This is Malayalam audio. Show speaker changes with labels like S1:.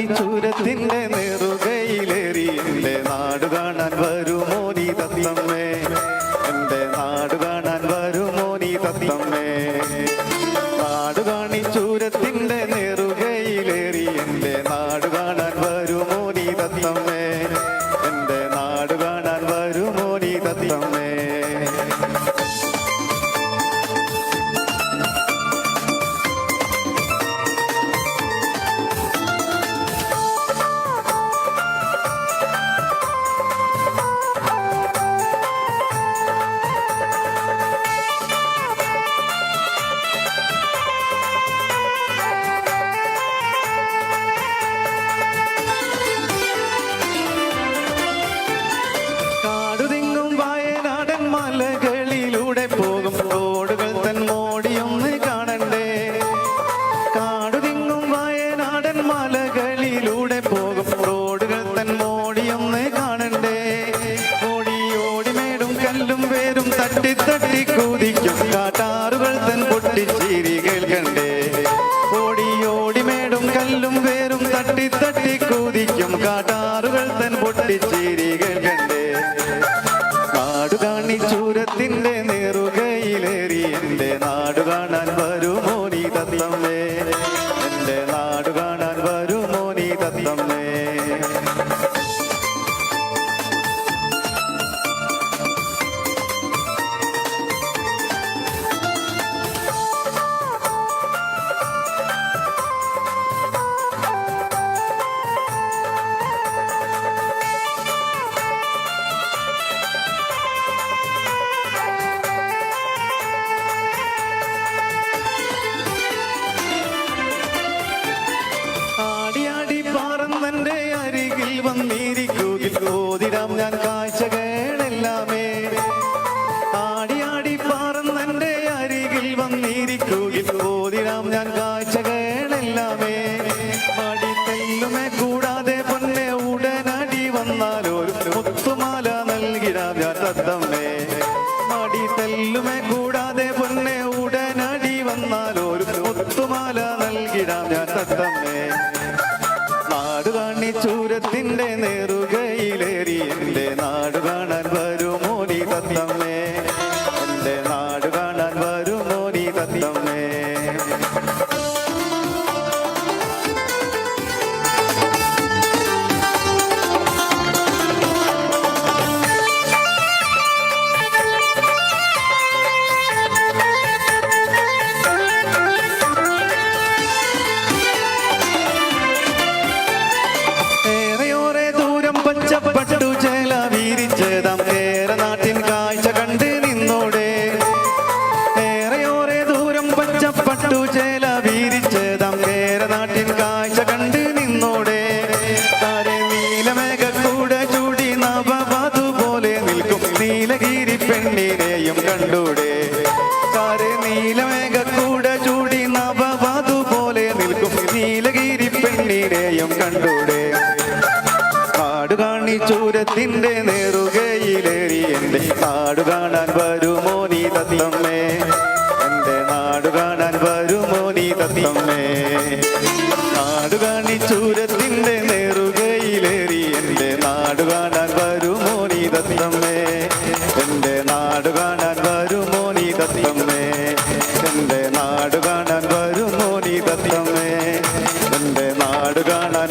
S1: ചൂരത്തിന്റെ നെറുകയിലേറി എന്റെ നാട് കാണാൻ വരുമോ നീ തത്തമ്മേ, എന്റെ നാട് കാണാൻ വരുമോ നീ തത്തമ്മേ. നാടുകാണി ചൂരത്തിന്റെ നെറുകയിലേറി എന്റെ നാട് കാണാൻ വരുമോ നീ തത്തമ്മേ, എന്റെ നാട് കാണാൻ വരുമോ നീ തത്തമ്മേ. മലകളിലൂടെ പോകും റോഡുകൾ തൻ മോടിയൊന്ന് കാണണ്ടേ, കാടുതിങ്ങും വയനാടൻ മലകളിലൂടെ പോകും റോഡുകൾ തൻ മോടിയൊന്ന് കാണണ്ടേ. ഓടി ഓടി മേടും കല്ലും വേരും തട്ടി തട്ടി കുതിക്കും കാട്ടാറുകൾ തൻ പൊട്ടിച്ചിരി കേൾക്കണ്ടേ. ഓടി ഓടി മേടും കല്ലും വേരും തട്ടി തട്ടി കുതിക്കും കാട്ടാറുകൾ തൻ പൊട്ടിച്ചിരി കേൾക്കണ്ടേ. നാടുകാണി ചൂരത്തിന്റെ നെറുകയിലേറി എന്റെ നാട് കാണാൻ വരുമോ നീ തത്തമ്മേ, എന്റെ നാട് കാണാൻ വരുമോ നീ തത്തമ്മേ. പറന്നെന്റെ അരികിൽ വന്നിരിക്കുകിൽ ഓതിരാം ഞാൻ കാഴ്ചകളെല്ലാമേ. ആടി ആടി പറന്നെന്റെ അരികിൽ വന്നിരിക്കുകിൽ ഓതിരാം ഞാൻ കാഴ്ചകളെല്ലാമേ. മടി തെല്ലുമേ കൂടാതെ പൊന്നെ ഉടനടി വന്നാലൊരു മുത്തുമാല നൽകിരാം ഞാൻ തത്തമ്മേ. മടി തെല്ലുമേ കൂടാതെ പൊന്നെ ഉടനടി വന്നാലൊരു മുത്തുമാല നൽകിരാം ഞാൻ തത്തമ്മേ. നാടുകാണി ചൂരത്തിന്റെ നെറുകയിലേറി എന്റെ നാട് കാണാൻ വരുമോ നീ തത്തമ്മേ, എന്റെ നാട് കാണാൻ വരുമോ നീ തത്തമ്മേ. പട്ടുചേല വീരിച്ചതാം കേരനാട്ടിൻ കാഴ്ച കണ്ട് നിന്നോടെ. ഏറെയോറെ ദൂരം പച്ചപ്പട്ടുചേല വീരിച്ചതാം കേരനാട്ടിൻ കാഴ്ച കണ്ട് നിന്നോടെ. താരെ നീലമേഘക്കൂട ചൂടി നവവധുപോലെ നിൽക്കും നീലഗിരി പെണ്ണിനെയും കണ്ടൂടെ. താരെ നീലമേഘക്കൂട ചൂടി നവവധുപോലെ നിൽക്കും നീലഗിരി പെണ്ണിനെയും കണ്ടൂടെ. നാടുകാണി ചൂരത്തിന്റെ നെറുകയിലേറി എന്റെ നാട് കാണാൻ വരുമോ നീ തത്തമ്മേ, എന്റെ നാട് കാണാൻ വരുമോ നീ തത്തമ്മേ. നാടുകാണി ചൂരത്തിന്റെ നെറുകയിലേറി എന്റെ നാട് കാണാൻ വരുമോ നീ തത്തമ്മേ, എന്റെ നാട് കാണാൻ വരുമോ നീ തത്തമ്മേ. എന്റെ നാട് കാണാൻ വരുമോ നീ തത്തമ്മേ, എന്റെ നാട് കാണാൻ